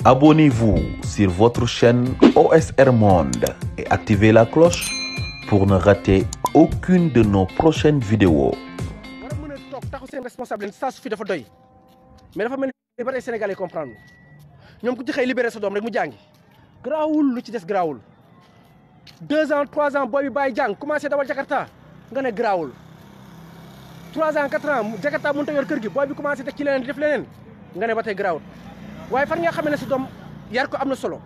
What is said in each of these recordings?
Abonnez-vous sur votre chaîne OSR Monde et activez la cloche pour ne rater aucune de nos prochaines vidéos. war a mën a toog taxu seen responsable saa su fi dafa doy mais dafa mel ni ba tey Sénégalais comprendre ñoom ku ci xëy libéré sa doom rek mu jàngi garaawul lu ci des garaawul 2 ans 3 ans booy bi bàyyi jàng commencé dawal Jakarta nga ne garaawul 3 ans 4 ans Jakarta mënut a yor kër gi booy bi commencé teg ci leneen di def leneen nga ne ba tey garaawul waaye fan nga xam ne sa doom yar ko am na solo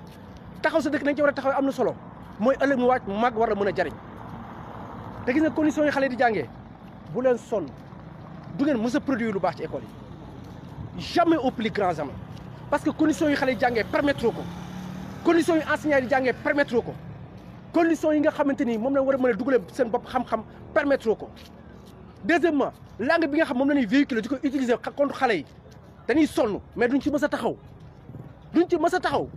taxaw sa dëkk nañ ci war a taxaw am na solo mooy ëllëg mu wàcc mag war a mën a jariñ te gis nga conditions yi xale di jàngee bu leen sonn du ngeen mës a produire lu baax ci école yi jamais au plus grand jamais parce que conditions yi xale yi jàngee permettre ko conditions yi enseignants yi di jàngee permettre ko conditions yi nga xamante ni moom la war a mën a dugalee seen bopp xam-xam permettre ko deuxièmement langue bi nga xam moom la ñuy véhiculer di ko utiliser contre xale yi dañuy sonn mais duñ ci mës a taxaw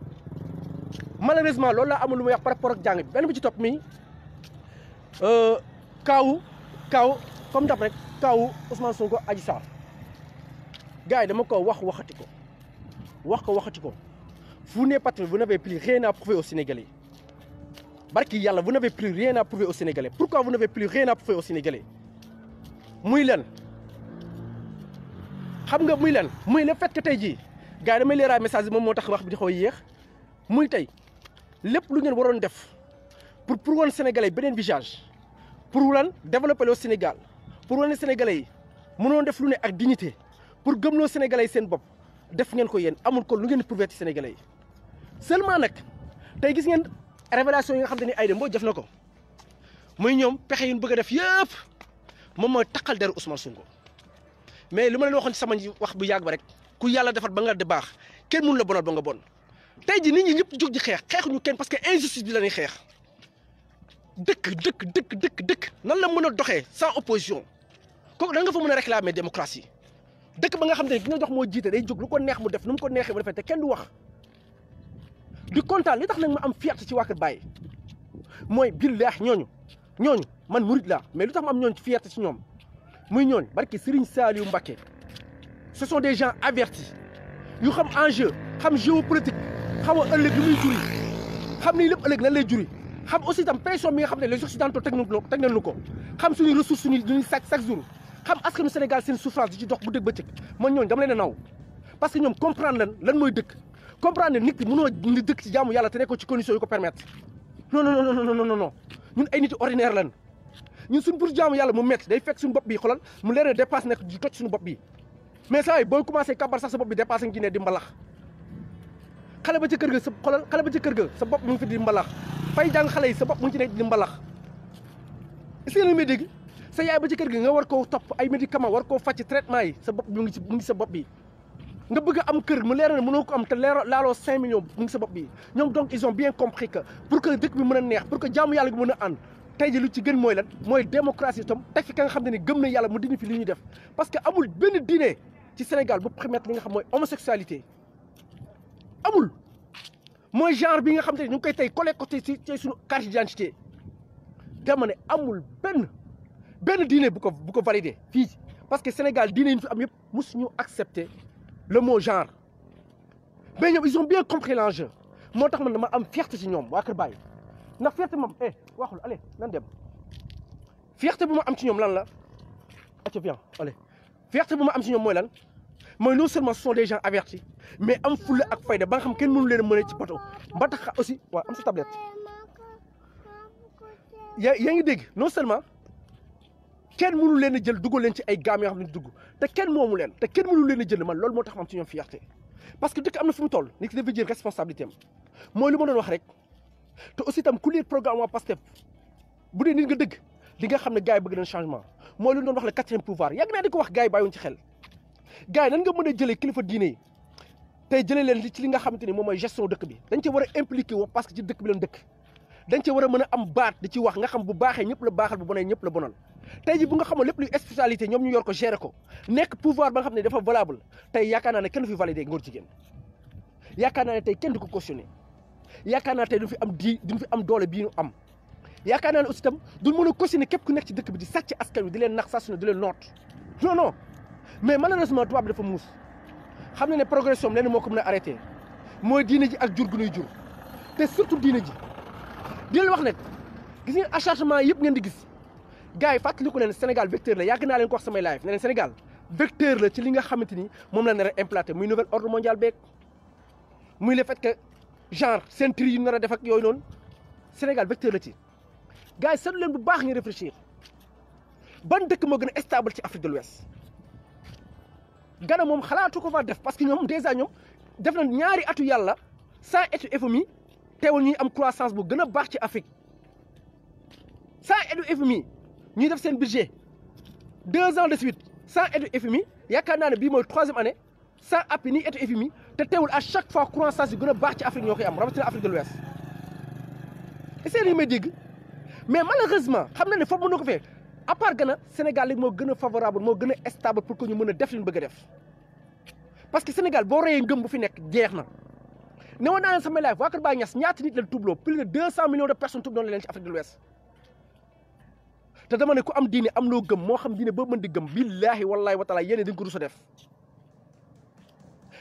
malheureusement loolu laa amul lu may wax par rapport ak jàng bi benn bi ci topp mi kaawu comme daf rek kaawu Ousmane Sonko Adji Sarr gars yi dama ko waxati ko vous n'êtes pas vous n'avez plus rien à prouver aux Sénégalais barki yàlla vous n'avez plus rien à prouver aux Sénégalais pourquoi vous n'avez plus rien à prouver aux Sénégalais muy len xam nga muy le fait que tey jii gars yi damay leeraay message bi moom moo tax wax bi di xaw a yéex muy tey lépp lu ngeen waroon def pour woon Sénégalais beneen visage pour lan développer le Sénégal pour wane Sénégalais yi mënoon def lu ne ak dignité pour gëmloo Sénégalais yi seen bopp def ngeen ko yéen amul ko lu ngeen prouver ci Sénégalais yi seulement nag tey gis ngeen révélation yi nga xam te ni Aïda Mbodj def na ko muy ñoom pexe yu ñu bëgg a def yëpp moom mooy taqal deru Ousmane Sonko mais lu ma leen waxoon ci sama wax bu yàgg ba rek ku yàlla defar ba nga de baax kenn mënu la bonal ba nga bon tey ji nit ñi ñëpp jóg di xeexuñu kenn parce que injustice bi la ñuy xeex dëkk nan la mën a doxee sans opposition kooku da nga fa mën a réclamer démocratie dëkk ba nga xam ne ki nga jox moo jiite day jóg lu ko neex mu def nu mu ko neexee mu defee te kenn du wax di kontaan li tax nag ma am fierté ci waa Kër Baye mooy billaahi ñooñu man murid laa mais lu tax ma am ñooñu fierté ci ñoom muy ñooñu barki Serigne Saliou Mbacké ce sont des gens avertis yu xam enjeu xam géopolitique xam a ëllëg lu muy juri xam ni lépp ëllëg lan lay juri xam aussi tam pression bi nga xam ne les occidentaux teg nañu ko xam suñuy ressources suñuy sàcc chaque jour xam askanu Sénégal seen souffrance di ci dox bu dëgg bëccëg man ñooñu dama leen a naw parce que ñoom comprendre lan mooy dëkk comprendre ne nit ki mënoo di dëkk ci jaamu yàlla te nekkoo ci conditions yu ko permettre non ñun ay nit ordinaire lan ñun suñ pour jaamu yàlla mu métti day fekk suñu bopp bi xoolal mu leer ne dépasse nekk di toj suñu bopp bi mais saa yi booy commencé kabar sax sa bopp bi dépassé nga ci ne di mbalax xale ba ca kër ga sa xoolal xale ba ca kër ga sa bopp mu ngi fi di mbalax fay jàng xale yi sa bopp mu ngi ci nekk di mbalax est-ce que may dégg sa yaay ba ci kër ga nga war koo topp ay médicament war koo fàcc traitement yi sa bopp bi mu ngi sa bopp bi nga bëgg a am kër mu leer na mënoo ko am te laaloo 5 millions mu ngi sa bopp bi ñoom donc ils ont bien compris que pour que dëkk bi mën a neex pour que jaamu yàlla gi mën a ànd tey ji lu ci gën mooy lan mooy démocratie itam teg fi ka nga xam ne ni gëm na yàlla mu dindi fi li ñuy def parce que amul benn diine ci Sénégal bu permettre li nga xam mooy homosexualité amul mooy genre bi nga xam te ne ñu ngi koy tey collé côté ci suñu carte d'identité dama ne amul benn diine bu ko validé fii parce que Sénégal diine yi ñu fi am yëpp mosuñu accepter le mot genre mais ñoom ils ont bien compris l'enjeu moo tax man dama am fierté ci ñoom waa Kër Baye ndax fierté moom waxul allez nan dem fierté bu ma am ci ñoom lan la aca bien allez fierté bu ma am ci ñoom mooy lan mooy non seulement ce sont des gens avertis mais am fulla ak fayda ba nga xam kenn mënu leen a mën a ci poto ba tax aussi waaw am sa tablette yaa ngi dégg non seulement kenn mënu leen a jël dugal leen ci ay gaam yoo xam ne dugg te kenn moomu leen te kenn mënu leen a jël man loolu moo tax ma am ci ñoom fierté parce que dëkk am na fu mu toll nit ki dafa jël responsabilité am mooy lu ma doon wax rek te aussi tam ku lire programme waa Pastef bu dee nit nga dëgg li nga xam ne gars yi bëgg nañ changement mooy lu ñu doon wax le 4e pouvoir yàgg naa di ko wax gars yi bàyyiwoon ci xel gars yi nan nga mën a jëlee kilifa diine yi tey jëlee leen ci li nga xamante ni moom mooy gestion dëkk bi dañ ci war a impliqué wu parce que ci dëkk bi leen dëkk dañ ci war a mën a am baat di ci wax nga xam bu baaxee ñëpp la baaxal bu bonee ñëpp la bonal tey ji bu nga xamoon lépp luy spécialité ñoom ñu yor ko gérer ko nekk pouvoir ba nga xam ne dafa valable tey yaakaar naa ne kenn du fi validé ngóor jigéen yaakaar naa ne tey kenn du ko cautionné yaakaar naa tey duñ fi am doole bii ñu am yaakaar naa ne aussi itam duñ mën a cautionné képp ku nekk ci dëkk bi di sàcc askan wi di leen nax saa su ne di leen noot non mais malheureusement tubaab bi dafa muus xam na ne progression leen moo ko mën a arrêté mooy diine ji ak jur gu nuy jur te surtout diine ji di leen wax nag gis ngeen acharnement yëpp ngeen di gis gars yi fàttaliku leen Sénégal vecteur la yàgg naa leen ko wax samay live ne leen Sénégal vecteur la ci li nga xamante ni moom la nar a implanté muy nouvel ordre mondial beeg muy le fait que genre seen tri yu nar a def ak yooyu noonu Sénégal vecteur la ci gars yi seetlu leen bu baax ngeen réfléchir ban dëkk moo gën a stable ci Afrique de l'Ouest Ghana moom xalaatu ko fa def parce que ñoom dèjà ñoom def na ñaari atu yàlla sans étu FMI teewul ñuy am croissance bu gën a baax ci Afrique sans étu FMI ñuy def seen budget 2 ans de suite sans étu FMI yaakaar naa ne bii mooy 3e année sans appui ni étu FMI te teewul à chaque fois croissance yu gën a baax ci Afrique ñoo koy am rawatina Afrique de l'Ouest est-ce que li may dégg mais malheureusement xam na ne foofu mën na ko fee à part Ghana Sénégal li moo gën a favorable moo gën a stable pour que ñu mën a def li ñu bëgg a def parce que Sénégal boo reyee ngëm bu fi nekk jeex na ne woon naa leen sama live waa Kër Baay Ñas ñaata nit leen tuubloo plus de 200 millions de personnes tuub doon leen ci Afrique de l'Ouest te dama ne ku am diine am loo gëm moo xam diine boo mën di gëm billaahi wallaahi wa taala yéene dañ ko rus a def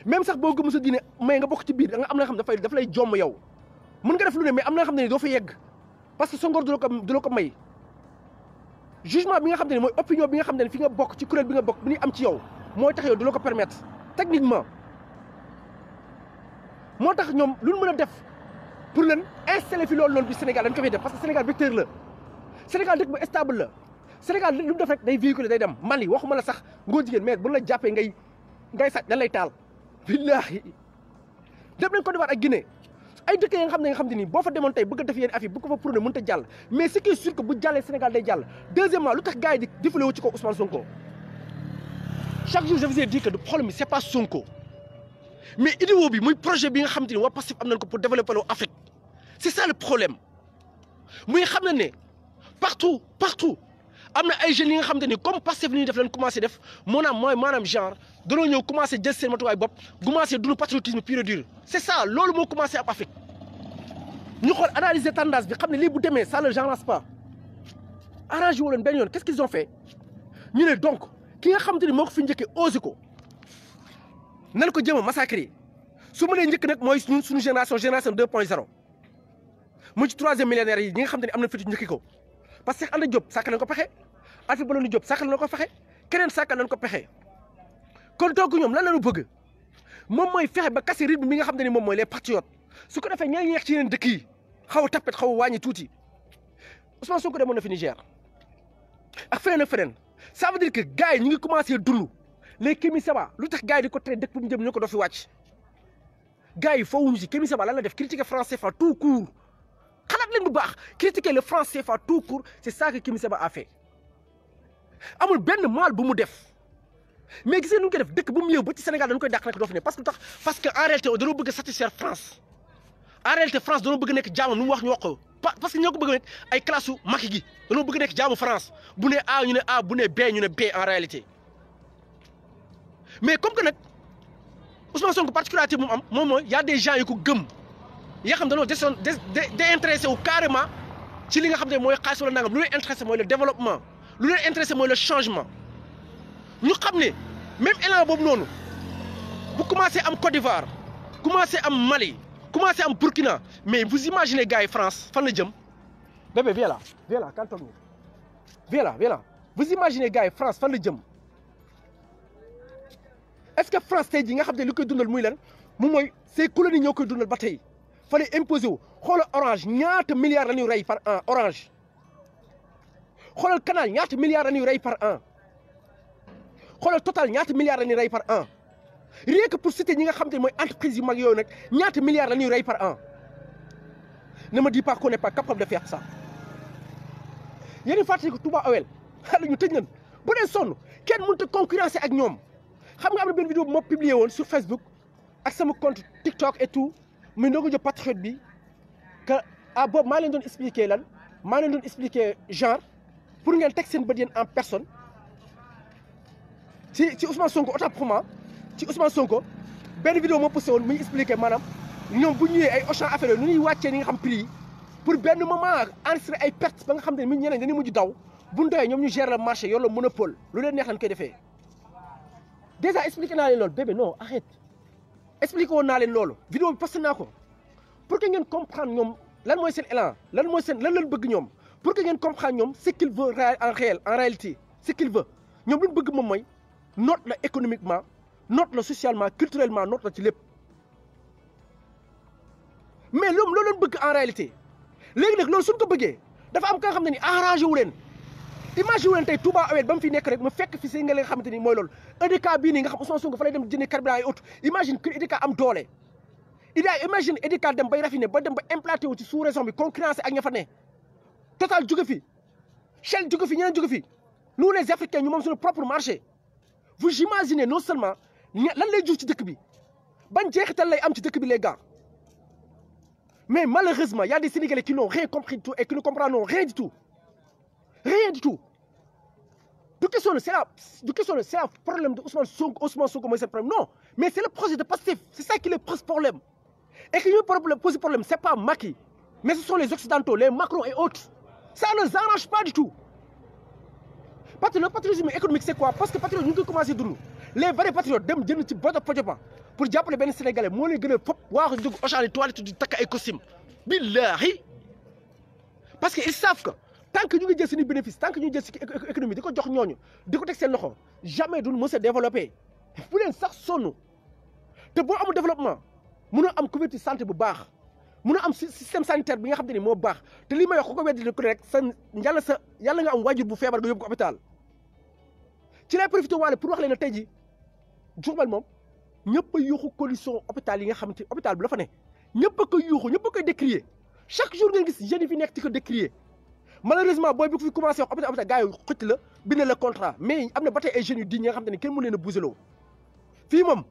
même sax boo gëm sa diine mais nga bokk ci biir da nga am na nga xam daf lay jomm yow mën nga def lu ne mais am na nga xam ne doo fa yegg parce que sa ngor du la ko may jugement bi nga xam ne mooy opinion bi nga xam ne fi nga bokk ci kuréel bi nga bokk bi ñuy am ci yow mooy tax yow du la ko permettre techniquement moo tax ñoom lu ñu mën a def pour leen installer fi loolu noonu bi Sénégal dañ ko fay def parce que Sénégal vecteur la Sénégal dëkk bu stable la Sénégal lu mu def rek day véhiculer day dem Mali waxuma la sax ngóor jigéen mais bu la jàppee ngay sàcc dañ lay taal billaahi dem nañ Côte d'Ivoire ak Guinée ay dëkk yi nga xam ne nii boo fa demoon tey bëgg a def yenn affaire bu ko fa prôné mënut a jàll mais ce qui est sûr que bu jàllee Sénégal day jàll deuxièmement lu tax gars yi di défulé wu ci kaw Ousmane Sonko chaque jour je vous ai dit que le problème bi c'est pas Sonko mais idéo bi muy projet bi nga xam te ni waa Pastef am nañ ko pour développer loo Afrique c'est ça le problème muy xam na ne partout am na ay jeunes yi nga xam te ni comme Pastef li ñuy def leen commencé def maanaam genre danoo ñëw commencé jël seen matuwaay bopp commencé dund patriotisme pur et dur c'est ça loolu moo commencé ab Afrique ñu xool analyser tendance bi xam ne lii bu demee ça ne l'arrange pas arrangé wu leen benn yoon qu'est-ce qu'ils ont fait ñu ne donc ki nga xam te ni moo ko fi njëkkee osé ko nan ko jëm a massacrer su ma nee njëkk nag mooy suñu génération 2.0 mu ci 3e millénaire yi ñi nga xam te ni am na fitu njëkki ko parce que Anta Diop sàkkal nañ ko pexe Alpha Blondy Diop sàkkal nañ ko pexe keneen sàkkal nañ ko pexe kon donc ñoom lan la ñu bëgg moom mooy fexe ba casser rythme bi nga xam te ni moom mooy les patriotes su ko defee ñeneen ñeex ci yeneen dëkk yi xaw a tapet xaw a wàññi tuuti Ousmane Sonko demoon na fi Niger ak feneen ak feneen ça veut dire que gars yi ñu ngi commencé dund les Kémi Seba lu tax gars yi di ko tere dëkk bu mu jëm ñu ko doo fi wàcc gars yi fawuñu si Kémi Seba lan la def critiquer franc CFA tout court xalaat leen bu baax critiquer le franc CFA tout court c'est ça que Kémi Seba a fait amul benn mal bu mu def mais gisee nu ñu koy def dëkk bu mu ñëw ba ci Sénégal dañu koy dàq rek doo fi ne parce que en réalité dañoo bëgg a satisfaire France en réalité France dañoo bëgg nekk jaamu nu mu wax ñu wax ko parce que ñoo ko bëgg nekk ay classe su Macky gi dañoo bëgg nekk jaamu France bu ne A ñu ne A bu ne B ñu ne B en réalité mais comme que nag Ousmane Sonko particularité bu mu am moom mooy y a des gens yu ko gëm yoo xam dañoo désintéressé wu carrément ci li nga xam ne mooy xaalis wala nangam lu leen intéressé mooy le développement lu leen intéressé mooy le changement ñu xam ne même élan boobu noonu bu commencé am Côte d'Ivoire commencé am Mali commencé am Burkina mais vous imaginez gars yi France fan la jëm bébé viens là kan toog ni viens là vous imaginez gars yi France fan la jëm est-ce que France tey jii nga xam ne li koy dundal muy lan moom mooy ces colonies ñoo koy dundal ba tey fa lay imposé wu xoolal Orange ñaata milliards la ñuy rey par an Orange xoolal Canal ñaata milliards la ñuy rey par an xoolal Total ñaata milliards la ñuy rey par an rien que pour citer ñi nga xam te ne mooy entreprise yu mag yooyu nag ñaata milliards la ñuy rey par an ne me dis pas qu'on n'est pas capable de faire ça yéen a fàttali ko Touba Oil xale ñu tëj nañ bu dee sonn kenn mënut a concurrencer ak ñoom xam nga am na benn vidéo bu ma publié woon sur Facebook ak sama compte TikTok et tout muy Ndongo Diop patriote bi que boobu maa leen doon expliquer lan maa leen doon expliquer genre pour ngeen teg seen bët yéen en personne ci Ousmane Sonko autant pour moi ci Ousmane Sonko benn vidéo moo posté woon muy expliquer maanaam ñoom bu ñëwee ay Auchan affaire nu ñuy wàccee ni nga xam prix yi pour benn moment enregistré ay pertes ba nga xam ne mi ñeneen dañuy mujj daw bu ñu doyee ñoom ñu gérer le marché yor le monopole lu leen neex lañ koy defee déjà expliqué naa leen loolu bébé non arrête expliqué woon naa leen loolu vidéo bi posté naa ko pour que ngeen comprendre ñoom lan mooy seen élan lan lañ bëgg ñoom pour que ngeen comprendre ñoom ce qu'il veut en réalité ce qu'il veut ñoom lu ñu bëgg moom mooy noot la économiquement noot la socialement culturellement noot la ci lépp mais loolu lañ bëgg en réalité léegi nag loolu suñ ko bëggee dafa am ka nga xam ne ni arrangé wu leen imagine wu leen tey Touba Awel ba mu fi nekk rek mu fekk fi si nga leen xamante ni mooy loolu EDK bii nii nga xam Ousmane Sonko fa lay dem jëndi carburant ay auto imagine que EDK am doole imagine EDK dem bay raffiné ba dem ba implanté wu ci sous région bi concurrencé ak ña fa ne Total jóge fi Shell jóge fi ñeneen jóge fi nous les Africains ñu moom suñu propre marché vous imaginez non seulement lan lay jur ci dëkk bi ban jeexital lay am ci dëkk bi les gars mais malheureusement il y a des Sénégalais qui n'ont rien compris du tout et qui ne comprennent rien du tout rien du tout du question c'est la problème de Ousmane Sonko mooy seen problème non mais c'est le projet de Pastef c'est ça qui le pose problème et que ñu pose problème c'est pas Macky mais ce sont les Occidentaux les Macron et autres ça ne les arrange pas du tout parce que le patriotisme économique c'est quoi parce que patriote ñu ngi commencé dund les vrais patriotes dem jënd ci boto pojopa pour jàppale benn Sénégalais moo leen gën a fop waaxu dugg Auchan toilette di takk ay costume billahi parce que ils savent que tant que ñu ngi jël suñu bénéfice tant que ñu jël si économie di ko jox ñooñu di ko teg seen loxo jamais duñ mës a développé bu leen sax sonn te boo amul développement mun a am couverture santé bu baax mun a am système sanitaire bi nga xam te ni moo baax te li may wax ku ko weddi ko rek yàlla nga am waajur bu feebar nga yóbbu ko hôpital ci lay profité waale pour wax leen ne tey ji Diourbel moom ñëpp a yuuxu condition hôpital yi nga xam te hôpital bi la fa ne ñëpp a koy yuuxu ñëpp a koy décrier chaque jour ngeen gis jeunes yi fi nekk ci ko décrier malheureusement booy bi ko fi commencé wax hôpital gars yi xëcc la bind le contrat mais am na ba tey ay jeunes yu di ñi nga xam te ne kenn mënu leen a bougeloo fii moom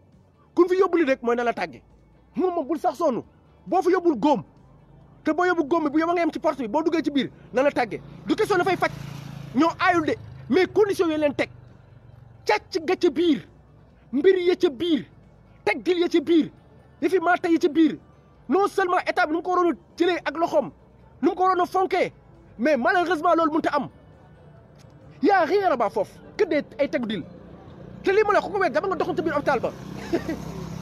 kun fi yóbbu li rek mooy na la tàgge moom bul sax sonn boo fa yóbbul góom te boo yóbbu góom bi bu yow nga yem ci porte bi boo duggee ci biir na la tàgge du question dafay faj ñoo aayul de mais conditions yooyu leen teg càcc ga ca biir mbir ya ca biir teggil ya ca biir yafi maata ya ca biir non seulement état bi nu mu ko waroon a jëlee ak loxoom nu mu ko waroon a fonkee mais malheureusement loolu mënut a am y a rien là-bas foofu que des ay tegu dil te lii ma la ko wér dama nga doxoon ci biir hôpital ba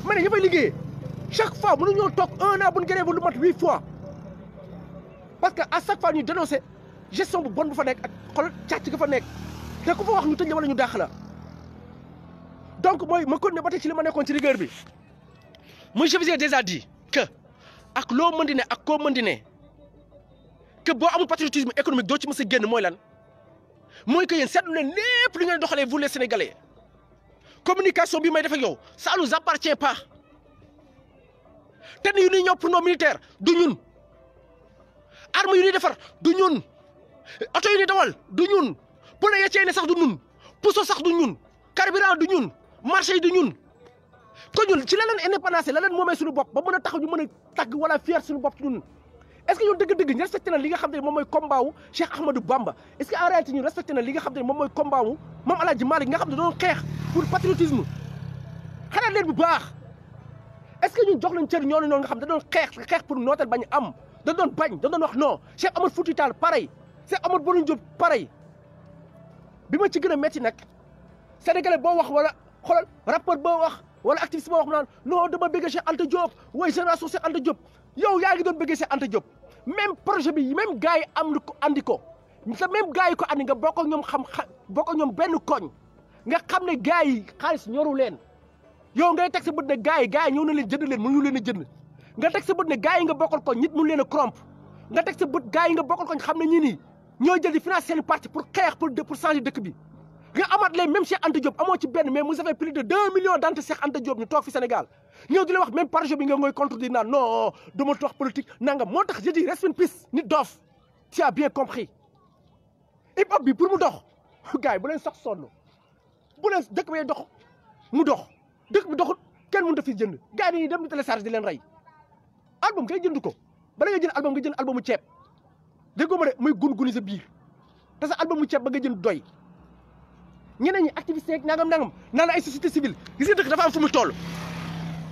ma ne ña fay liggéeyee chaque fois mënuñoo toog 1 an bu ñu gënee ba lu mat 8 fois parce que à chaque fois ñu dénoncé gestion bu bon bu fa nekk ak xoolal càcc ga fa nekk te ku fa wax ñu tëj la wala ñu dàq la donc mooy ma continuer ba tey ci li ma nekkoon ci rigueur bi muy je vous ai déjà dit que ak loo mën di ne ak koo mën di ne que boo amul patriotisme économique doo ci mës a génn mooy lan mooy que yéen seetlu leen lépp lu ngeen doxalee vous les Sénégalais communication bi may def ak yow ça nous appartient pas te yu ñuy ñëw pour nos militaires du ñun armes yu ñuy defar du ñun oto yu ñuy dawal du ñun pneu ya cee ne sax du ñun puso sax du ñun carburant du ñun marché yi du ñun ko ñun ci la leen indépendance la leen moomee suñu bopp ba mën a tax ñu mën a tagg wala fier suñu bopp ci ñun est-ce que ñun dëgg-dëgg ñu respecté na li nga xam ne moom mooy combat wu Cheikh Ahmadou Bamba est-ce que en réalité ñu respecté na li nga xam ne moom mooy combat wu Mame Alhaji Malick nga xam ne doon xeex pour patriotisme xalaat leen bu baax est-ce que ñun jox nañ cër ñooñu noonu nga xam da doon xeex pour nootal bañ am da doon bañ da doon wax non Cheikh Omar Fouti Tall pareil Cheikh Omar Boun Diop pareil bi ma ci gën a métti nag sénégalais boo wax wala xoolal rapport boo wax wala activiste boo wax mu naan non dama bëgg Cheikh Anta Diop way génération Cheikh Anta Diop yow yaa ngi doon bëggee Cheikh Anta Diop même projet bi même gars yi am lu ko andi ko te même gars yi ko andi nga bokk ak ñoom bokk ak ñoom benn koñ nga xam ne gars yi xaalis ñoru leen yow ngay teg sa bët ne gars yi ñëw na leen jënd leen mënuñu leen a jënd nga teg sa bët ne gars yi nga bokkal koñ nit mënu leen a corrompre nga teg sa bët gars yi nga bokkal koñ xam ne ñii nii ñoo jël di financer seen parti pour xeex pour changer dëkk bi nga amaat leen même Cheikh Anta Diop amoo ci benn mais vous avez plus de 2 millions d'antes Cheikh Anta Diop ñu toog fi Sénégal ñëw di la wax même projet bi nga ngoy contredire naan non dama wax politique nangam moo tax je dis reste in peace nit doof tu as bien compris hip hop bi pour mu dox gars yi bu leen sax sonn bu leen dëkk bi dox mu dox dëkk bi doxut kenn mënut a fi jënd gars yi dem di télécharge di leen rey album kay jënd ko bala nga jënd album nga jënd albumu ceeb déggoo ma de muy gun-guni sa biir te sa albumu ceeb ba nga jënd doy ñeneen ñi activité yeeg nangam naan ay société civile gis nga dëkk dafa am fu mu toll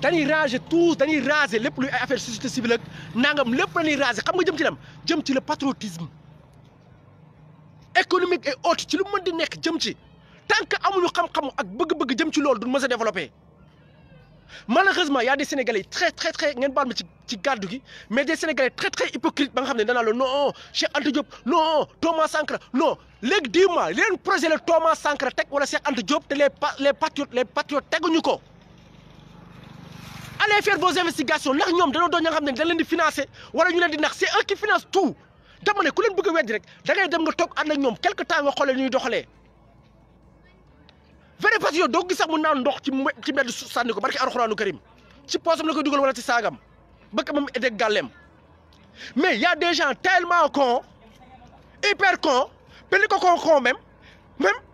dañuy raser tous dañuy raser lépp luy ay affaire société civile ak nangam lépp dañuy raser xam nga jëm ci lam jëm ci le patriotisme économique et autres ci lu mën di nekk jëm ci tant que amuñu xam-xam ak bëgg-bëgg jëm ci loolu duñ mës a développé Malheureusement, il y a des Sénégalais très mais des Sénégalais très hypocrites. Non, Cheikh Anta Diop, non, Thomas Sankara, non. Dis-moi, il y a un projet de Thomas Sankara, ou Cheikh Anta Diop, les patriotes, allez faire vos investigations. Là, nous devons financer, c'est eux qui financent tout. Dama ne ku leen bëgg wéddi rek da ngay dem nga tok and ak ñom quelque temps nga xolé ñuy doxalé vrai patriote do gis sax mu naan ndox ci mbedd sanni ko barki alcorane karim ci posam la koy duggal wala ci sagam bëkk mom édé galem mais il y a des gens tellement cons hyper cons peli ko con même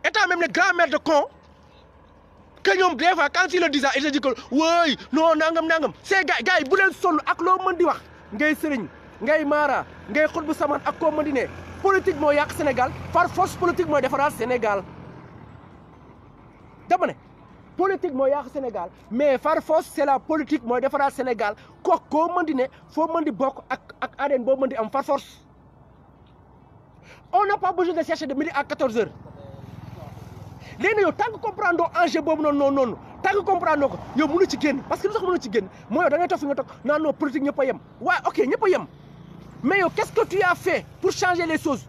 étant même les grand-mère de cons que ñom des fois quand ils le disent ils disent que oui non nangam c'est gars bu leen sonn ak lo mën di wax ngay sëriñ ngay mara ngay xutbu saman ak ko mën di ne politique moo yàq Sénégal par force politique mooy defaraat Sénégal dama ne politique moo yàq Sénégal mais par force c'est la politique mooy defaraat Sénégal koo mën di ne foo mën di bokk ak ADN boo mën di am par force on n'a pas besoin de chercher de midi à 14h léegi yow tant que comprendre enjeu boobu noonu tant que comprendre ko yow mënu ci génn parce que lu tax mënu ci génn mooy yow da ngay toog fi nga toog non politique ñëpp a yem waaye ok ñëpp a yem mais yow qu'est-ce que tu as fait pour changer les choses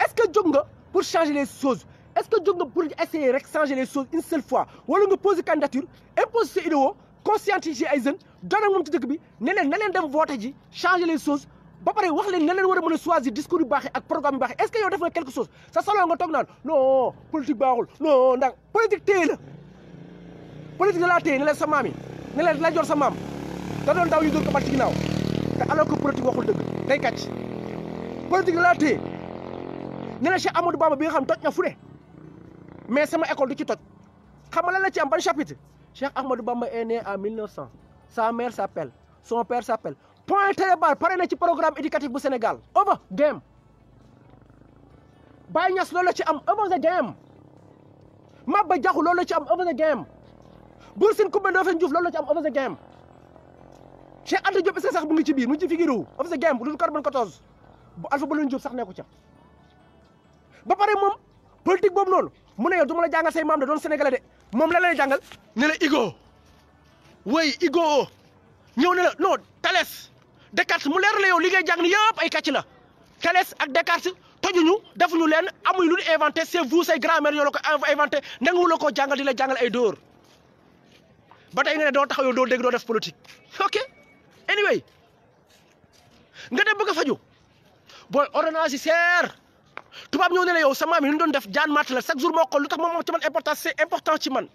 est-ce que jóg nga pour changer les choses est-ce que jóg nga pour essayer rek changer les choses une seule fois wala nga poser candidature imposer sa idéo conscientiser ay jeunes doon ak moom ci dëkk bi ne leen na leen dem voter ji changer les choses ba pare wax leen na leen war a mën a choisir discours yu baax ak programme yu baax est-ce que yow def nga quelque chose sa solo nga toog naan non politique baaxul non ndax politique téye la politique da laa téye ne leen sa maam yi ne leen la jor sa maam da doon daw ñu dóor ko bal ci ginnaaw te alors que politique waxul dëgg day kàcc politique da laa téye ne leen Cheikh Amadou Bamba bi nga xam toj na fu ne mais sama école du ci toj xam nga lan la ci am ban chapitre Cheikh Ahmadou Bamba est né en 1900 sa mère s'appelle son père s'appelle point télébar pare na ci programme éducatif bu Sénégal over game Baye Niass loolu la ci am over the game Maba Diakhou loolu la ci am over the game Bour Sine Coumba Ndoffène Diouf loolu la ci am over the game Cheikh Anta Diop est-ce que sax bu ngi ci biir mu ngi ci figure wu over the game bu dul carbone 14 bu Alpha Blondy Diouf sax nekku ca ba pare moom politique boobu noonu mu ne yow du ma la jàngal say maam de doon sénégalais de moom la lay jàngal ne la Igo way Igo ñëw ne la non Thalès Descartes mu leer la yow li ngay jàng ni yëpp ay kàcc la Thalès ak Descartes tojuñu defuñu leen amuñu lu ñu inventé c'est vous say grand-mère yoo la ko inventé nangu la ko jàngal di la jàngal ay dóor ba tey nga ne doo taxaw yow doo dégg doo def politique ok anyway nga dem bëgg a faju booy ordonnance yi seer tubaab ñëw ne la yow sa maam yi ñu doon def jaan matt la chaque jour moo xool lu tax moom moo ci man importance c'est important ci man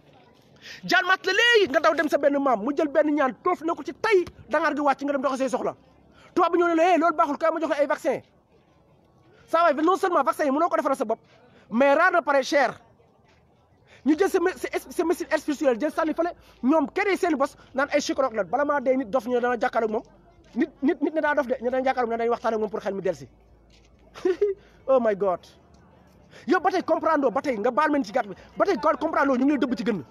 jaan matt la léegi nga daw dem sa benn maam mu jël benn ñaan toof na ko ci tay dangaar gi wàcc nga dem doxe say soxla tubaab bi ñëw ne la loolu baaxul kay ma jox la ay vaccin saa waay non seulement vaccin yi mënoo ko defaral sa bopp mais rare na pare cher ñu jël sa médecine spirituelle jël sànni fële ñoom kenn seen bos naan ay psychologue la bala maa dee nit dof ñu ne dana jàkkaarloo ak moom nit ne daa dof de ñu dana jàkkaarloo ne dañuy waxtaan ak moom pour xel mi delsi oh my god yow ba tey comprendre ba tey nga baal men ci gàtt bi ba tey comprendre ñu ngi lay dëbb ci gën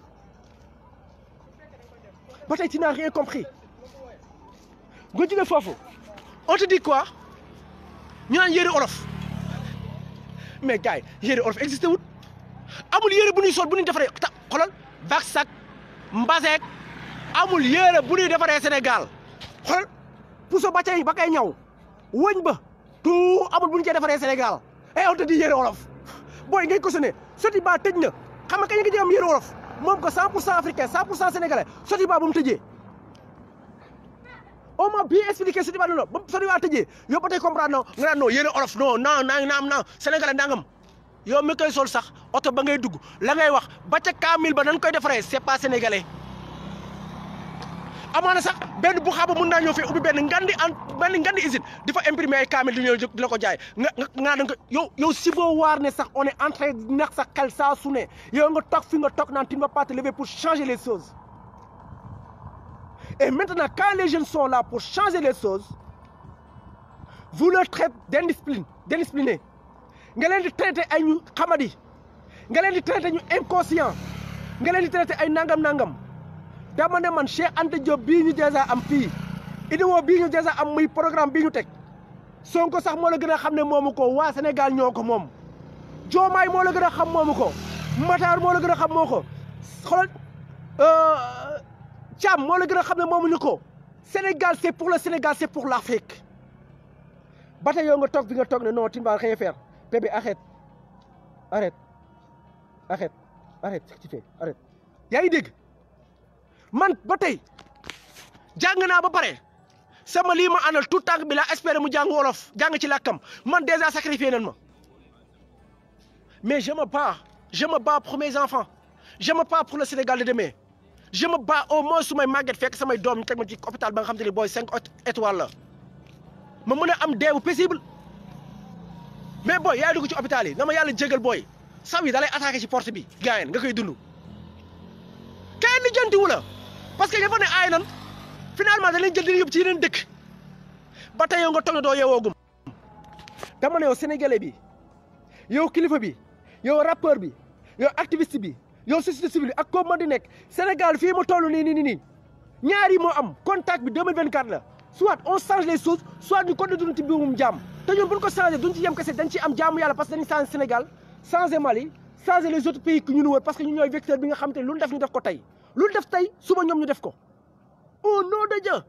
ba tey tu n'as rien compris nga jóge foofu on te dit quoi ñu naan yére olof mais gars yi yére olof existé wut amul yére bu ñuy sol bu ñuy defaree xolal vax-sac mbaseek amul yére bu ñuy defaree Sénégal xolal puso ba tey ba kay ñaw wëñ ba tout amul bu ñu cee defaree Sénégal et on te dit yére olof booy ngay cautionné Sotiba tëj na xam nga kañ nga jëm am yére olof moom ko 100% africain 100% sénégalais Sotiba ba mu tëjee on m'a bien expliqué Sotiba non ba Sotiba tëjee yow ba tey comprendre nga naan non yére olof non naam sénégalais ndangam yow mi koy sol sax oto ba ngay dugg la ngay wax ba ca kaamil ba nan koy defaree c'est pas sénégalais amaana sax benn bu xaaba mën naa ñëw fii ubbi benn ngandi usine di fa imprimer ay kaamil di ñëw di la ko jaay nga da nga yow si boo waar ne sax on est en train de nax sa xel saa su ne yow nga toog fi nga toog naan tu ne vas pas te lever pour changer les choses et maintenant quand les jeunes sont là pour changer les choses vous leur traitez d'indisciplinés nga leen di traité ay ñu xamadi nga leen di traité ñu inconscient nga leen di traité ay nangam dama ne man Cheikh Anta Diop bii ñu déjà am fii idéo bii ñu déjà am muy programme bii ñu teg Sonko sax moo la gën a xam ne moomu ko waa Sénégal ñoo ko moom Diomaye moo la gën a xam moomu ko Matar moo la gën a xam moo ko xoolal Thiam moo la gën a xam ne moomuñu ko Sénégal c'est pour le Sénégal c'est pour l'Afrique ba tey yow nga toog fi nga toog ne non tu ne vas rien faire bébé arrête ce que tu fais arrête yaa ngi dégg man ba tey jàng naa ba pare sama lii ma àndal tout tànk bi laa espéré mu jàng wolof jàng ci làkkam man déjà sacrifié nañ ma mais je me bats pour mes enfants je me bats pour le Sénégal de demain je me bats au moins su may màgget fekk samay doom ñu teg ma ci hôpital ba nga xam te ne booy 5 étoiles la ma mën a am dee bu paisible mais booy yaay dugg ci hôpital yi na ma yàlla jégal booy saw yi da lay attaqué ci porte bi gaayen nga koy dund kenn lijjantiwu la parce que dafa ne aay nan finalement dañ leen jël di yóbbu ci yeneen dëkk ba tey yow nga toog doo yeewoogum dama ne yow sénégalais bi yow kilifa bi yow rappeur bi yow activiste bi yow société civile ak koo mën di nekk Sénégal fii mu toll nii ñaar yi moo am contact bi 2024 la soit on change les choses soit ñu continuer dund ci biirum jàmm te ñun buñ ko changé duñ ci yem kese dañ ci am jaamu yàlla parce que dañuy changé Sénégal changé Mali changé les autres pays que ñu wër parce que ñu ñooy vecteur bi nga xam te lu ñu def ñu def ko tey lu ñu def tey suba ñoom ñu def ko au nom de Dieu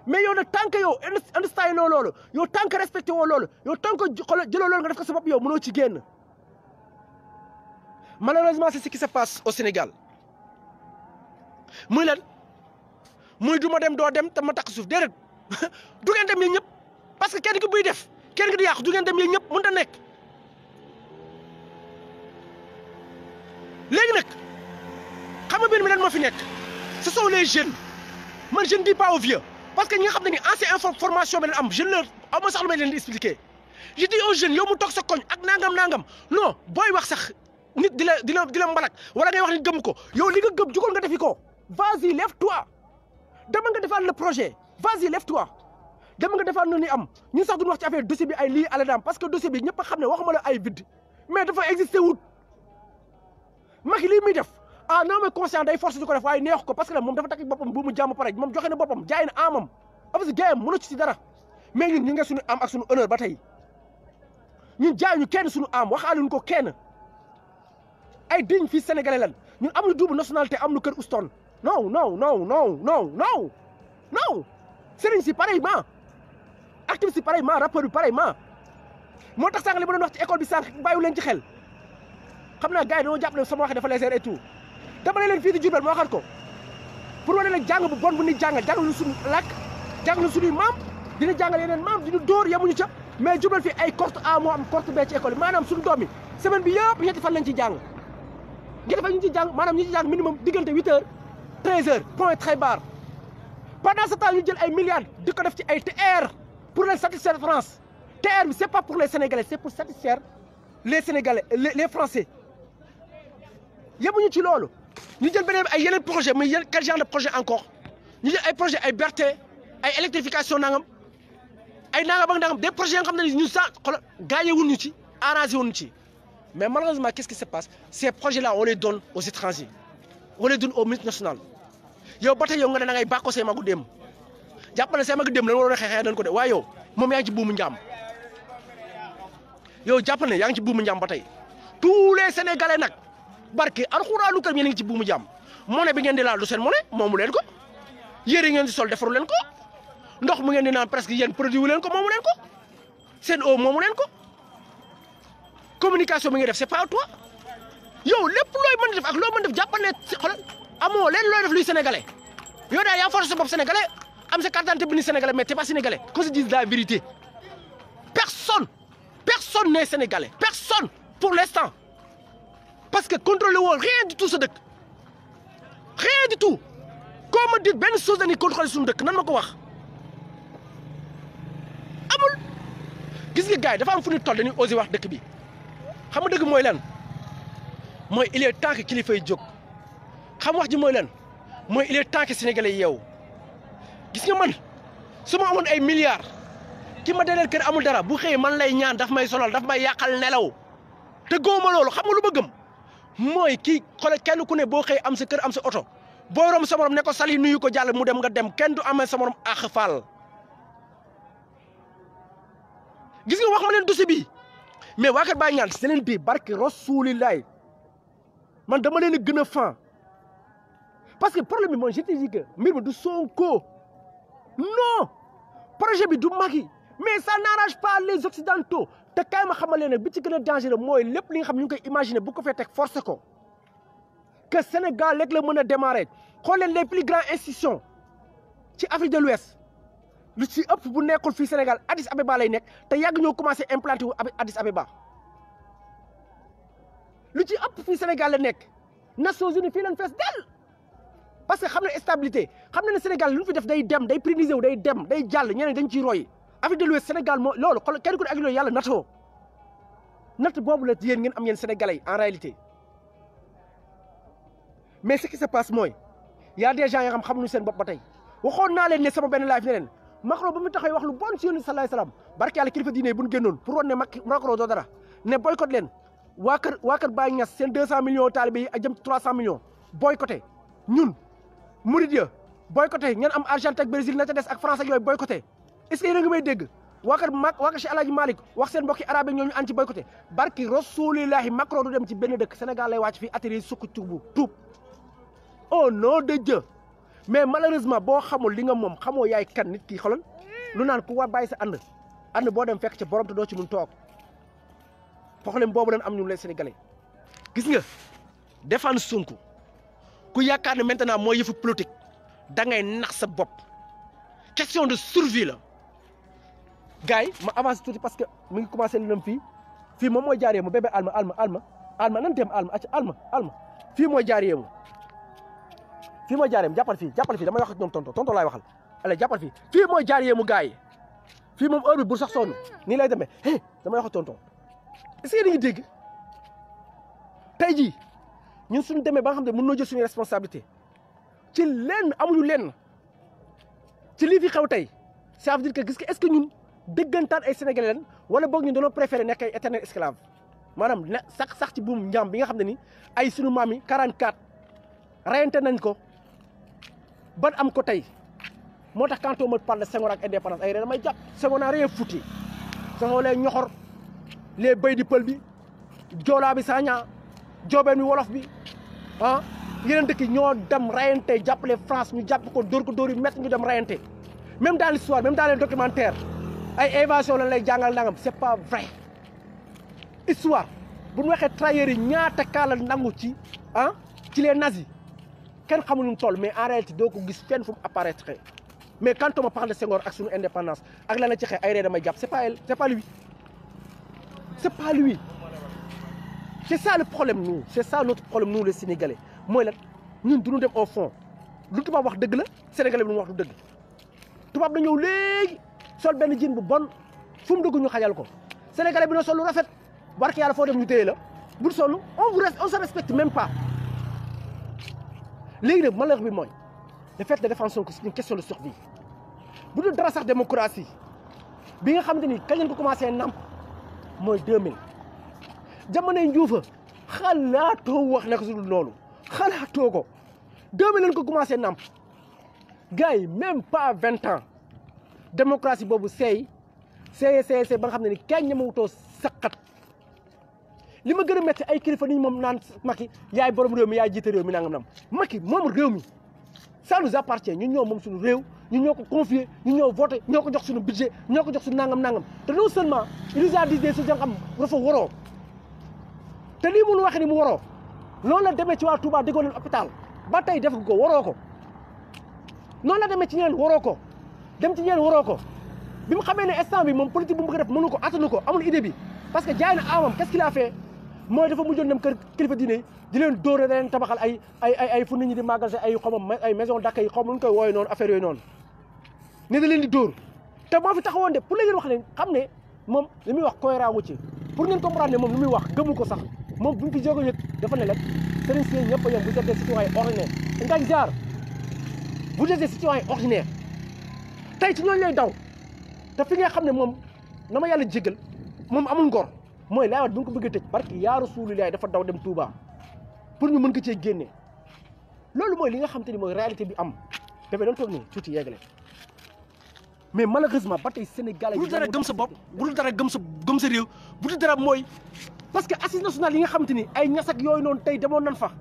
mais yow nag tant que yow understand noo loolu yow tant que respecté woo loolu yow tant que jëloo loolu nga def ko sa bopp yow mënoo ci génn malheureusement c'est ce qui se passe au Sénégal muy lan muy du ma dem doo dem te ma takk suuf déedéet du ngeen dem yéen ñëpp parce que kenn ki buy def kenn ki di yàqu du ngeen dem yéen ñëpp mënut a nekk léegi nag xam nga mbir mi lan moo fi nekk ce sont les jeunes man je ne dis pas aux vieux parce que ñi nga xam ne ni ancienne information bi leen am je leur aw ma sax lu may leen di expliquer je dis aux jeunes yow mu toog sa koñ ak nangam non booy wax sax nit di la mbalak wala ngay wax nit gëm ko yow li nga gëm jugal nga defi ko vas-y lève-toi dama nga defaat le projet vas-y lève-toi dama nga defaat noonu am ñun sax duñu wax ci affaire dossier bi ay lii ala daam parce que dossier bi ñëpp a xam ne waxuma la ay vide mais dafa existé wut Macky lii muy def ah non mais conscient day force di ko def waaye neexu ko parce que moom dafa takk boppam bu mu jàmm pare moom joxe na boppam jaay na amam parce que gaayam mënu ci dara mais ñun ñu ngi suñu am ak suñu honneur ba tey ñun jaay ñu kenn suñu am waxaaluñu ko kenn ay digne fii sénégalais lan ñun am na double nationalité am na kër Ouston non sëriñ si pareillement activiste si pareillement rappeur bi pareillement moo tax sànq li ma doon wax ci école bi sànq bàyyiwu leen ci xel xam naa gars yi dañoo jàpp ne sama waxe dafa léger et tout dama leen fii di Diourbel moo waxaat ko pour wane leen jàng bu bon bu ni jàngal lu suñu làkk jàngal suñuy maam dina jàngal yeneen maam dina dóor yemuñu ca mais Diourbel fii ay courte A moo am courte B ci école yi maanaam suñu doom yi semaine bi yëpp ñetti fan lañ ci jàng ñetti fan ñu ci jàng maanaam ñu ci jàng minimum diggante 8h 13h point très barre pendant ce temps ñu jël ay milliards di ko def ci ay TR pour leen satisfaire France TR bi c'est pas pour les Sénégalais c'est pour satisfaire les Sénégalais les Français yemuñu ci loolu ñu jël beneen ay yeneen projet mais quel genre de projet encore ñu jël ay projet ay BRT ay électrification nangam ay nangam ak nangam des projets yoo xam ne ñu sax xoolal gagné wuñu ci arrangé wuñu ci mais malheureusement qu'est-ce qui se passe ces projets là on les donne aux étrangers on les donne au ministre national yow ba tey yow nga ne da ngay bàkkoo say magu dem jàpp ne say magu dem la waroon a xeexee dañ ko de waaye yow moom yaa ngi ci buumu njaam yow jàpp ne yaa ngi ci buumu njaam ba tey tous les sénégalais nag barke alxuraanu karim yéen a ngi ci buumu njaam monnaie bi ngeen di laal du seen monnaie moomu leen ko yére yi ngeen di sol defaru leen ko ndox mu ngeen di naan presque yéen produit wu leen ko moomu leen ko seen eau moomu leen ko communication bi ngay def c'est pas à toi yow lépp looy mën def ak loo mën def jàppal ne si xoolal amoo leen looy def luy sénégalais yow daal yaa force sa bopp sénégalais am sa carte d'identité bi ni sénégalais mais t'es pas sénégalais qu'on se dise la vérité personne n'est sénégalais personne pour l'instant parce que contrôler woo rien du tout sa dëkk rien du tout koo ma dit benn chose dañuy contrôler suñu dëkk nan ma ko wax amul gis nga gars yi dafa am fu ñu toll dañuy osé wax dëkk bi xam nga dëgg mooy lan mooy il est temps que kilifa yi jóg xam wax ji mooy lan mooy il est temps que sénégalais yeewu gis nga man su ma amoon ay milliards ki ma deneel kër amul dara bu xëyee man lay ñaan daf may sonal daf may yàqal nelaw te góoma loolu xam nga lu ma gëm mooy kii xoolal kenn ku ne boo xëyee am sa kër am sa oto boo rom sa morom ne ko sali nuyu ko jàll mu dem nga dem kenn du amee sa morom àq faal gis nga wax ma leen dossier bi mais waa Kër Baye Niane seneen bii barke rasulillahi man dama leen a gën a fan parce que problème bi mooy je te dis que mbir mi du Sonko non projet bi du Macky mais ça n'arrange pas les occidentaux te kaay ma xamal leen nag bi ci gën a dangereux mooy lépp li nga xam ñu ngi koy imaginer bu ko fee teg forcé ko que Sénégal léegi la mën a démarrer xool leen les plus grandes institutions ci Afrique de l'Ouest lu ci ëpp bu nekkul fii Sénégal Addis Abeba lay nekk te yàgg ñoo commencé implanté wu Addis Abeba lu ci ëpp fii Sénégal la nekk Nations Unies fii leen fees del parce que xam na stabilité xam na ne Sénégal lu ñu fi def day dem day pérenniser wu day dem day jàll ñeneen dañ ciy roy Afrique de l'Ouest Sénégal moo loolu xool kenn ku ne ak loolu yàlla natoo natt boobu la yéen ngeen am yéen Sénégalais yi en réalité mais ce qui se passe mooy y a des gens yoo xam xamuñu seen bopp ba tey waxoon naa leen ne sama benn live ne leen Macron ba mu taxawee wax lu bon si Yonent sallallahu alayhi wasallam barke yàlla kilifa diine bu ñu génnoon pour wan ne Macron doo dara ne boycott leen waa kër Baye Niass seen 200 millions talibé yi ak jëm 300 millions boycotté ñun Mouride ya boycotté ñan am Argentine ak Brésil na ca des ak France ak yooyu boycotté est-ce que yéen a ngi may dégg waa kër Cheikh El Hadji Malick wax seen mbokki arabe yi ñoo ñu ànd ci boycotté barki rasulillahi Macron du dem ci benn dëkk Sénégal lay wàcc fii atterrir sukk tuub au nom de Dieu mais malheureusement boo xamul li nga moom xamoo yaay kan nit ki xolal lu naan ku war bàyyi sa ànd boo dem fekk ca borom te doo ci mun toog problème boobu leen am ñun les Sénégalais gis nga défendre Sonko ku yaakaar ne maintenant mooy yëfu politique da ngay nax sa bopp question de survie la gars yi ma avancé tuuti parce que mi ngi commencé li nam fii moom mooy jaaree mu bébé alma nan dem alma fii mooy jaaree mu fii mooy jaareem jàppal fii damay wax ak ñoom tonto laay waxal allez jàppal fii mooy jaaree mu gars yi fii moom heure bi bu sax sonn nii lay demee damay wax ak tonton est-ce que dañuy dégg tey jii ñun suñu demee ba nga xam ne mën noo jël suñu responsabilité ci lenn amuñu lenn ci lii fi xew tey ça veut dire que gis nga est-ce que ñun dëggantaan ay sénégalais lan wala boog ñun dañoo préféré nekk ay éternel esclave maanaam sax ci buum njaam bi nga xam ne ni ay sunu maam yi 44 rayante nañ ko ban am ko tey moo tax quand on me parle de Senghor ak indépendance ay ree damay jàpp Senghor naa rien foutu Senghor lay ñoxor les béy di pël bi joolaa bi saña joobeen bi wolof bi yeneen dëkk ñoo dem rayante jàppale France ñu jàpp ko dóor yu métti ñu dem rayante même dans l'histoire même dans les documentaires ay invasion lañ lay jàngal nangam c'est pas vrai histoire bu ñu waxee trahir yi ñaata kaa la nangu ci ci les nazis kenn xamul nu mu toll mais en réalité doo ko gis fenn fu mu apparaître mais quand on me parle de Senghor ak suñu indépendance ak la ci xëy ay ree damay jàpp c'est pas lui c'est ça le problème nous c'est ça notre problème nous les Sénégalais mooy lan ñun du ñu dem au fond lu tubaab wax dëgg la Sénégalais bi lu mu wax du dëgg tubaab na ñëw léegi sol benn jean bu bon fu mu dugg ñu xajal ko Sénégalais bi na sol lu rafet barke yàlla foo dem ñu téye la bul sol on se respecte même pas léegi nag malheur bi mooy le fait de défendre Sonko c'est une question de survie bu dul dara sax démocratie bi nga xamante ni kañ lañ ko commencé namp mooy 2000 jamonoy njuufa xalaatoo wax naka su dul loolu xalaatoo ko 2000 lañ ko commencé namp gars yi même pas 20 ans démocratie boobu seey ba nga xam ne ni kenn ñamawutoo saqat li ma gën a métti ay kilifa ni moom naan Macky yaay borom réew mi yaay jiite réew mi nangam nam Macky moom réew mi ça nous appartient ñun ñoo moom suñu réew ñun ñoo ko confié ñun ñoo voté ñoo ko jox suñu budget ñoo ko jox suñu nangam te non seulement il nous a dit des choses yoo xam dafa waroo te lii mun waxee ni mu waroo noonu la demee ci waa Touba diggoon leen hôpital ba tey def ko waroo ko noonu la demee ci ñeneen waroo ko dem ci ñeneen waroo ko bi mu xamee ne instant bi moom politique bu mu bëgg a def mënu ko attanu ko amul idée bi parce que jaay na amam qu'est-ce qu'il a fait mooy dafa mujjoon dem kër kilifa diine di leen dóore da leen tabaxal ay fu nit ñi di magasin ay xawma ay maison d'accueil xaw ma nu koy wooye noonu affaire yooyu noonu ne da leen di dóor te moo fi taxawoon de pour la ngeen wax leen xam ne moom li muy wax cohérent wu ci pour ngeen comprendre ne moom li muy wax gëmu ko sax moom bu ñu fi jóg a yëg dafa ne leen sëriñ si ñëpp a yem vous êtes des citoyens ordinaires ngañ jaar vous êtes des citoyens ordinaires tey ci ñooñu lay daw te fi nga xam ne moom na ma yàlla jégal moom amul ngor mooy laay wat bu ñu ko bëggee tëj parce que yaa Rasuulullaah dafa daw dem Touba pour ñu mën ko cee génne loolu mooy li nga xam te ni mooy réalité bi am dafay doon toog nii tuuti yeggale mais malheureusement ba tey Sénégalais bu dul dara gëm sa bopp bu dul dara gëm sa réew bu dul dara mooy parce que assises nationales yi nga xam te ni ay ñas ak yooyu noonu tey demoon nañ fa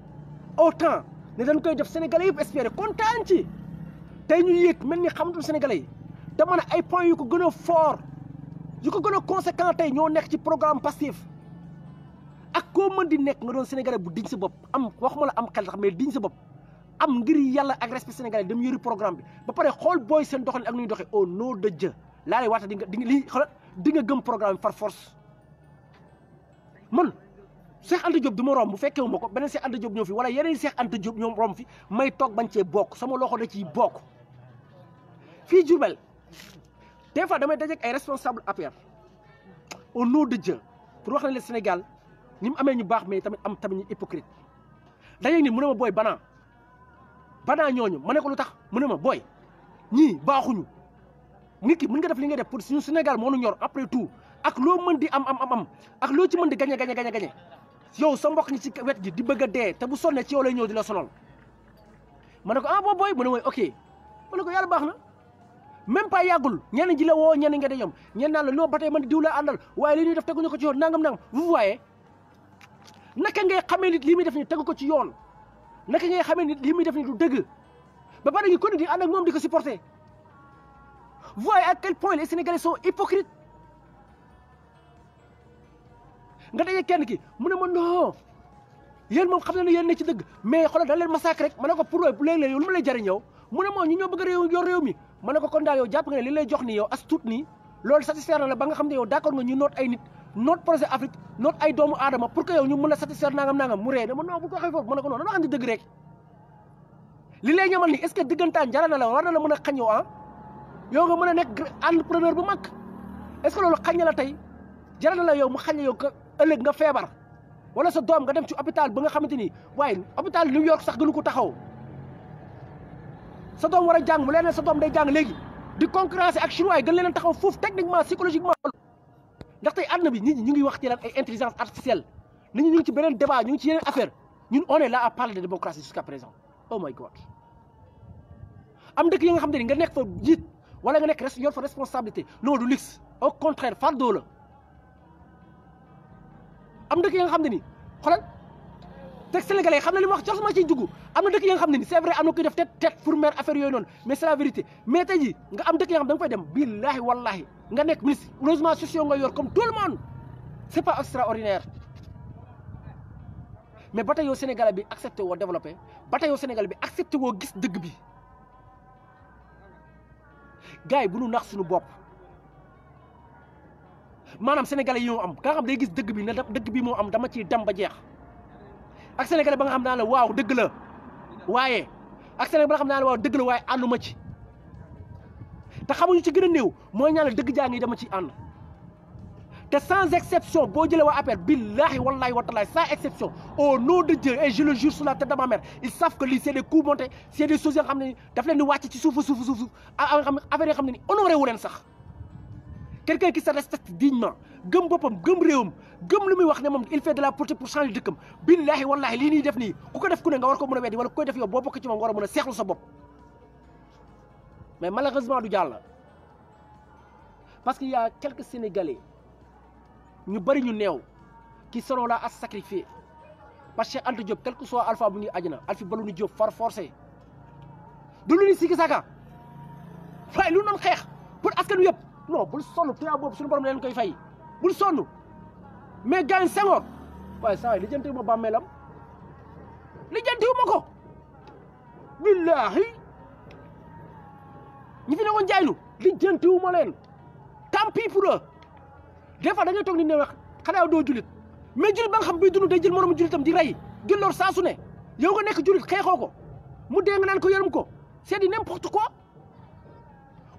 au temps ne dañ koy def sénégalais yëpp espérer kontaan ci tey ñu yéeg mel ni xamatul sénégalais yi te man ay points yu ko gën a fort yu ko gën a conséquent tey ñoo nekk ci programme Pastef ak koo mën di nekk nga doon sénégalais bu diñ sa bopp am waxuma la am xel sax mais diñ sa bopp am ngir yàlla ak respect sénégalais dem yëri programme bi ba pare xool booy seen doxalin ak nu ñuy doxee au nom de Dieu laa lay waata di nga lii xoolal di nga gëm programme bi par force man Cheikh Anta Diop du ma romb bu fekkee wu ma ko beneen Cheikh Anta Diop ñëw fi wala yeneen Cheikh Anta Diop ñoom romb fi may toog bañ cee bokk sama loxo da ciy bokk fii Diourbel des fois damay dajeeg ay responsable APR au nom de Dieu pour wax ne le Sénégal ni mu amee ñu baax mais tamit am tamit ñu hypocrite dajeeg ni mu ne ma booy banaa ñooñu ma ne ko lu tax mu ne ma booy ñii baaxuñu nit ki mën nga def li nga def pour suñu Sénégal moo nu ñor après tout ak loo mën di am ak loo ci mën di gañe yow sa mbokk ñi ci wet gi di bëgg a dee te bu sonnee ci yow lay ñëw di la sonal ma ne ko ah booy mu ne mooy ok ma ne ko yàlla baax na même pas yàggul ñenn ji la woo ñenn nga de ñoom ñenn naan la non ba tey man diw la àndal waaye li ñuy def teguñu ko ci yoon nangam vous voyez naka ngay xamee nit lii muy def ni tegu ko ci yoon naka ngay xamee nit lii muy def ni du dëgg ba pare ñu ko di ànd ak moom di ko supporter voyez à quel point les Sénégalais sont hypocrites nga daje kenn ki mu ne ma non yéen moom xam na ne yéen ne ci dëgg mais xoolal da leen massacre rek ma ne ko pour léeg-léeg yow lu ma lay jariñ yow mu ne moo ñu ñoo bëgg yor réew mi ma ne ko kon daal yow jàpp nga ne li lay jox nii yow as tuut nii loolu satisfaire na la ba nga xam ne yow d'accord nga ñu noot ay nit noot projet Afrique noot ay doomu aadama pour que yow ñu mën a satisfaire nangam mu ree dama non bu ko waxee foofu ma ne ko non xam ne dëgg rek li lay ñamal ni est-ce que diggantaan jaral na la war na la mën a xañ yow yow nga mën a nekk entrepreneur bu mag est-ce que loolu xañ na la tey jaral na la yow mu xañ la yow que ëllëg nga feebar wala sa doom nga dem ci hôpital ba nga xamante ni waaye hôpital New York sax gënu ko taxaw sa doom war a jàng mu leen sa doom day jàng léegi di concurrencer ak chinois yi gën leen taxaw foofu techniquement psychologiquement ndax tey àdduna bi nit ñi ñu ngi wax ci lan ay intelligence artificielle nit ñi ñu ngi ci beneen débat ñu ngi ci yeneen affaire ñun on est là à parler de démocratie jusqu'à présent oh my God am dëkk yi nga xam ne nga nekk fa jiit wala nga nekk yor fa responsabilité non du luxe au contraire fardeau la am dëkk yi nga xam ne ni xoolal te sénégalais xam na li ma wax jox ma ciy dugg am na dëkk yi nga xam ne ni c'est vrai am na koy def tête pour mère affaire yooyu noonu mais c'est la vérité mais tey jii nga am dëkk yi nga xam da nga fay dem billahi wallahi nga nekk ministre logements sociaux nga yor comme tout le monde c'est pas extraordinaire mais ba tey yow sénégalais bi accepté woo développé ba tey yow sénégalais bi accepté woo gis dëgg bi gars yi bu nu nax suñu bopp maanaam sénégalais yi ñoo am ka nga xam day gis dëgg bi ne dëgg bi moo am dama ciy dem ba jeex ak sénégalais ba nga xam naa la waaw dëgg la waaye ak sénégalais ba nga xam naa la waaw dëgg la waaye ànduma ci te xamuñu ci gën a néew mooy ñaan la dëgg jaa ngi dama ciy ànd te sans exception boo jëlee waa APR billahi wallahi wa taala sans exception au nom de Dieu et je le jure sur la tête de ma mère ils savent que lii c'est des coups montés c'est des choses yoo xam ne daf leen di wàcc ci suuf affaire yoo xam ne ni honoré wu leen sax quelqu'un qui se respecte dignement gëm boppam gëm réewam gëm lu muy wax ne moom il fait de la politique pour changer dëkkam billahi wallahi lii nii def nii ku ko def ku ne nga war ko mën a weddi wala ku koy def yow boo bokk ci moom war a mën a seexlu sa bopp mais malheureusement du jàll parce qu'il y a quelques Sénégalais ñu bari ñu neew qui seront là à sacrifier parce que Anta Diop quel que soit alpha bu ngi àjjana alfi balu ni Diop far forcé du lu ni sikki saka waaye lu noon xeex pour askan wi yëpp non bul sonn tuyaa boobu suñu borom leen koy fay bul sonn mais gaañ Senghor waaye saa yi lijjantiwu ma bàmmeelam lijjantiwu ma ko billahi ñi fi ne woon jaaylu lijjantiwu ma leen tant pis pour eux des fois da ngay toog ni ne wax xanaa doo julit mais julit ba nga xam buy dund day jël moromu julitam di rey jël lor saa su ne yow nga nekk julit xeexoo ko mu dee nga naan ko yërëm ko c'est du n'importe quoi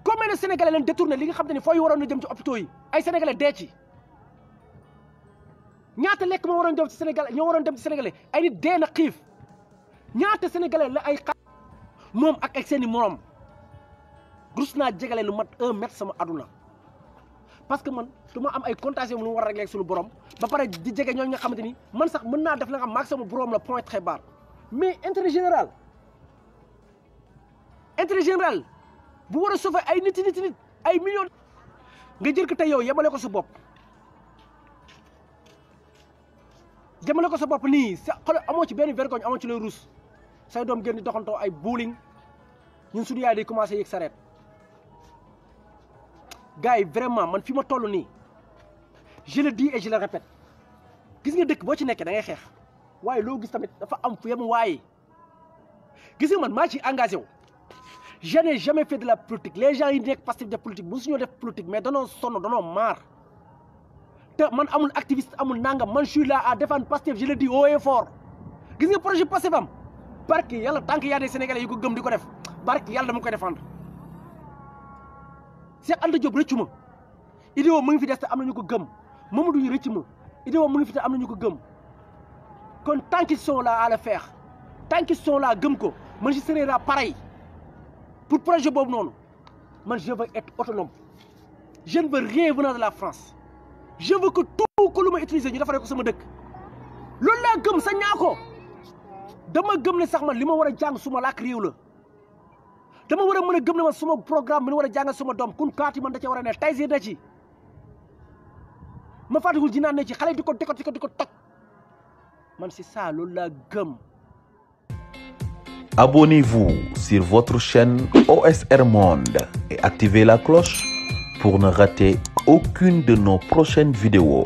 combien de sénégalais leen détourné li nga xam te ni fooy waroon na jëm ci hôpitaux yi ay sénégalais dee ci ñaata lekk moo waroon jëm ci sénégalais ñoo waroon dem ci sénégalais ay nit dee na xiif ñaata sénégalais la ay xa moom ak ay seeni morom rus naa jegale lu mat 1 mètre sama aduna parce que man du ma am ay contagion lu mu war a régler suñu borom ba pare di jege ñooñu nga xamante ni man sax mën naa def la nga xam maag sama borom la point très bas mais intérêt général bu war a sauver ay nit ay millions nga jël ko tey yow yemale ko sa bopp nii sa xool amoo ci benn vergogne amoo ci lay ruus say doom gën di doxantoo ay bowling ñun suñu yaay day commencé yëg sareet gars yi vraiment man fi ma toll nii je le dis et je le répète gis nga dëkk boo ci nekkee da ngay xeex waaye loo gis tamit dafa am fu yem waaye gis nga man maa ci engagé wu je n'ai jamais fait de la politique les gens yi nekk Pastef de politique bu suñoo def politique mais danoo sonn danoo maar te man amul activiste amul nangam man je suis là à défendre Pastef je le dis haut et fort gis nga projet Pastef am barke yàlla tant que y a des Sénégalais yu ko gëm di ko def barke yàlla dama koy défendre Cheikh Anta Diop rëccu ma idéo mu ngi fi des te am na ñu ko gëm Mamadou ñu rëcc ma idéo mu ngi fi te am na ñu ko gëm kon tant qu'ils sont là à le faire tant qu'ils sont là gëm ko man je serai là pareil pour projet boobu noonu man je veux être autonome je ne veux rien venant de la France je veux que tout ko lu ma utiliser ñu defaree ko sama dëkk loolu laa gëm sañ naa ko dama gëm ne sax man li ma war a jàng suma làkk réew la dama war a mën a gëm ne man suma programme bi war a jàngal suma doom kun kaati man da ca war a ne Taysir na ci ma fàttagul ji naan ne ci xale di ko toj man c'est ça loolu laa gëm. Abonnez-vous sur votre chaîne OSR Monde et activez la cloche pour ne rater aucune de nos prochaines vidéos.